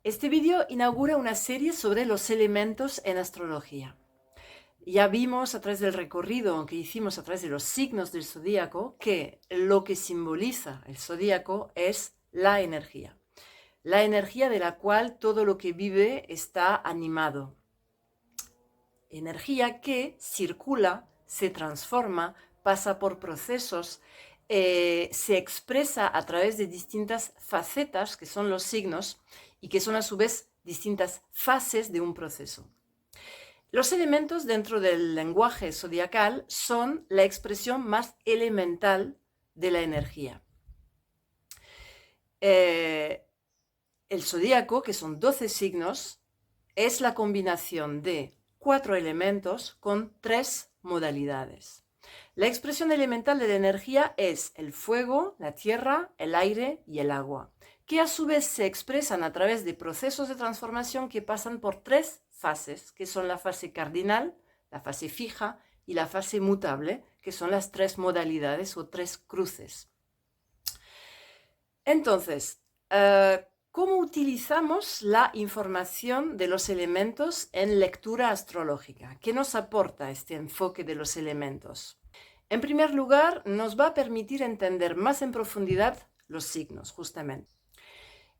Este vídeo inaugura una serie sobre los elementos en astrología. Ya vimos a través del recorrido que hicimos a través de los signos del zodíaco que lo que simboliza el zodíaco es la energía de la cual todo lo que vive está animado. Energía que circula, se transforma, pasa por procesos, se expresa a través de distintas facetas, que son los signos, y que son a su vez distintas fases de un proceso. Los elementos dentro del lenguaje zodiacal son la expresión más elemental de la energía. El zodíaco, que son 12 signos, es la combinación de 4 elementos con 3 modalidades. La expresión elemental de la energía es el fuego, la tierra, el aire y el agua, que a su vez se expresan a través de procesos de transformación que pasan por 3 fases, que son la fase cardinal, la fase fija y la fase mutable, que son las 3 modalidades o 3 cruces. Entonces, ¿cómo utilizamos la información de los elementos en lectura astrológica? ¿Qué nos aporta este enfoque de los elementos? En primer lugar, nos va a permitir entender más en profundidad los signos, justamente.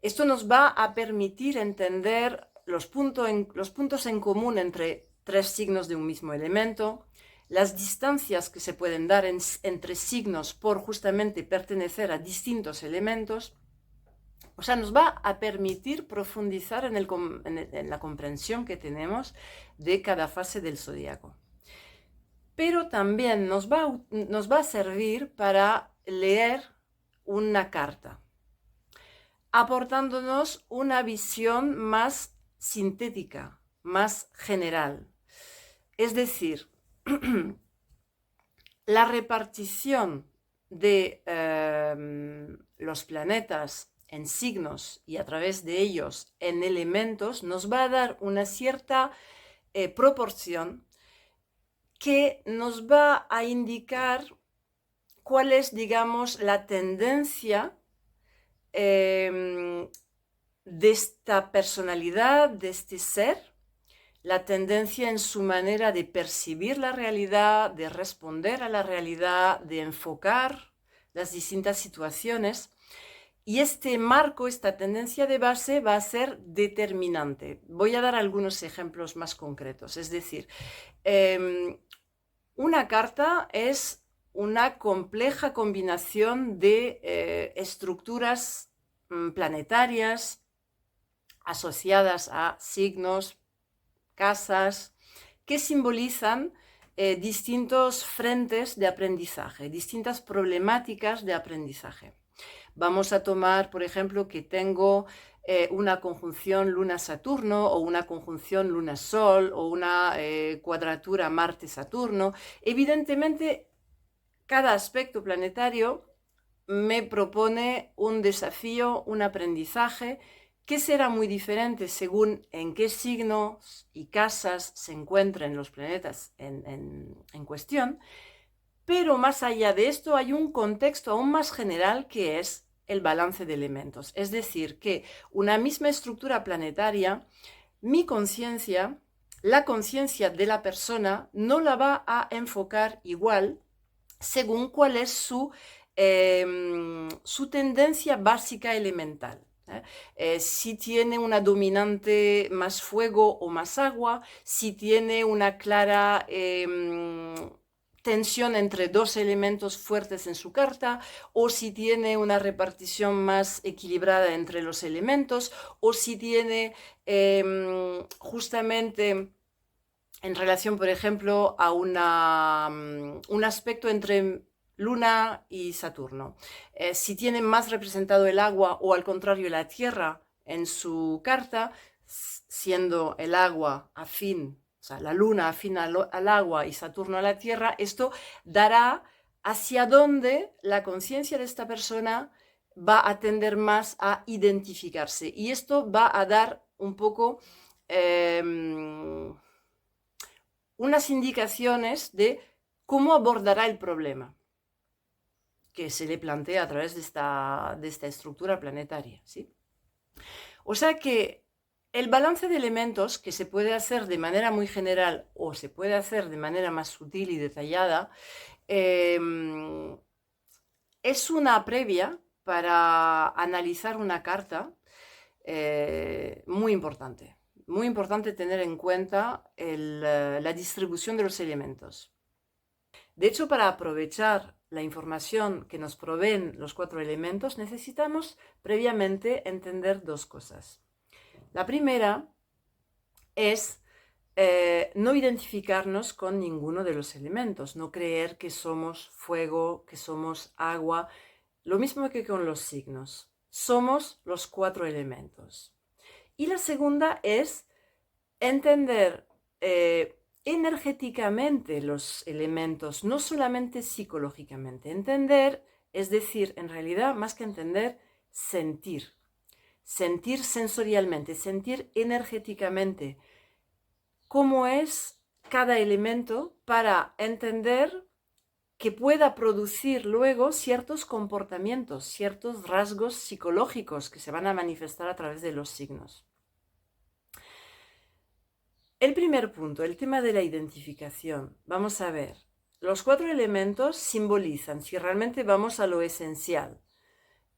Esto nos va a permitir entender los puntos en común entre 3 signos de un mismo elemento, las distancias que se pueden dar entre signos por justamente pertenecer a distintos elementos. O sea, nos va a permitir profundizar en la comprensión que tenemos de cada fase del zodíaco. Pero también nos va a servir para leer una carta, aportándonos una visión más sintética, más general. Es decir, la repartición de los planetas en signos y a través de ellos en elementos nos va a dar una cierta proporción que nos va a indicar cuál es, digamos, la tendencia de esta personalidad, de este ser, la tendencia en su manera de percibir la realidad, de responder a la realidad, de enfocar las distintas situaciones. Y este marco, esta tendencia de base va a ser determinante. Voy a dar algunos ejemplos más concretos. Es decir, una carta es una compleja combinación de estructuras planetarias asociadas a signos, casas, que simbolizan distintos frentes de aprendizaje, distintas problemáticas de aprendizaje. Vamos a tomar, por ejemplo, que tengo una conjunción Luna-Saturno o una conjunción Luna-Sol o una cuadratura Marte-Saturno. Evidentemente, cada aspecto planetario me propone un desafío, un aprendizaje que será muy diferente según en qué signos y casas se encuentren los planetas en cuestión. Pero más allá de esto hay un contexto aún más general que es el balance de elementos. Es decir, que una misma estructura planetaria, mi conciencia, la conciencia de la persona, no la va a enfocar igual según cuál es su tendencia básica elemental. Si tiene una dominante más fuego o más agua, si tiene una clara tensión entre 2 elementos fuertes en su carta, o si tiene una repartición más equilibrada entre los elementos, o si tiene justamente en relación, por ejemplo, a un aspecto entre Luna y Saturno. Si tiene más representado el agua o al contrario la tierra en su carta, siendo el agua afín, o sea, la Luna afín al agua y Saturno a la tierra, esto dará hacia dónde la conciencia de esta persona va a tender más a identificarse. Y esto va a dar un poco unas indicaciones de cómo abordará el problema que se le plantea a través de esta estructura planetaria, ¿sí? O sea que El balance de elementos, que se puede hacer de manera muy general o se puede hacer de manera más sutil y detallada, es una previa para analizar una carta muy importante. Muy importante tener en cuenta la distribución de los elementos. De hecho, para aprovechar la información que nos proveen los 4 elementos, necesitamos previamente entender 2 cosas. La primera es no identificarnos con ninguno de los elementos, no creer que somos fuego, que somos agua, lo mismo que con los signos. Somos los 4 elementos. Y la segunda es entender energéticamente los elementos, no solamente psicológicamente. Entender, es decir, en realidad, más que entender, sentir. Sentir sensorialmente, sentir energéticamente cómo es cada elemento para entender que pueda producir luego ciertos comportamientos, ciertos rasgos psicológicos que se van a manifestar a través de los signos. El primer punto, el tema de la identificación. Vamos a ver, los 4 elementos simbolizan, si realmente vamos a lo esencial,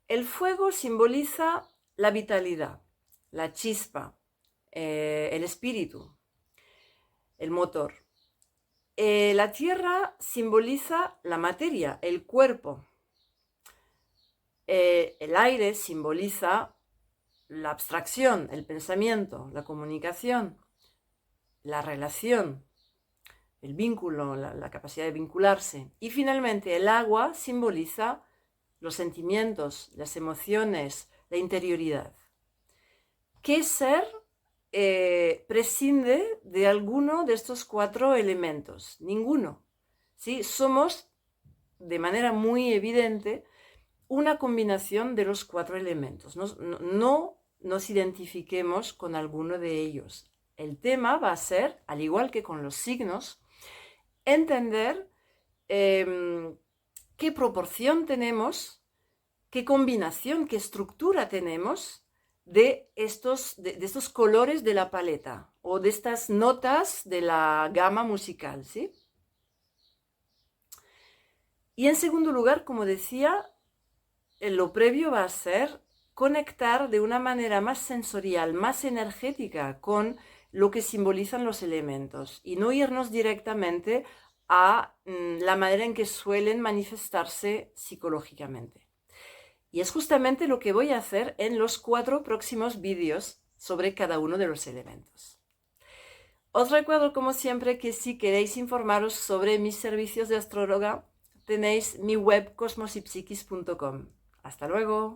el fuego simboliza la vitalidad, la chispa, el espíritu, el motor. La tierra simboliza la materia, el cuerpo. El aire simboliza la abstracción, el pensamiento, la comunicación, la relación, el vínculo, la capacidad de vincularse. Y finalmente el agua simboliza los sentimientos, las emociones, la interioridad. ¿Qué ser prescinde de alguno de estos 4 elementos? Ninguno. ¿Sí? Somos, de manera muy evidente, una combinación de los 4 elementos. No nos identifiquemos con alguno de ellos. El tema va a ser, al igual que con los signos, entender qué proporción tenemos, qué combinación, qué estructura tenemos de estos colores de la paleta o de estas notas de la gama musical, ¿sí? Y en segundo lugar, como decía, lo previo va a ser conectar de una manera más sensorial, más energética con lo que simbolizan los elementos y no irnos directamente a la manera en que suelen manifestarse psicológicamente. Y es justamente lo que voy a hacer en los 4 próximos vídeos sobre cada uno de los elementos. Os recuerdo, como siempre, que si queréis informaros sobre mis servicios de astróloga, tenéis mi web cosmosypsikis.com. Hasta luego.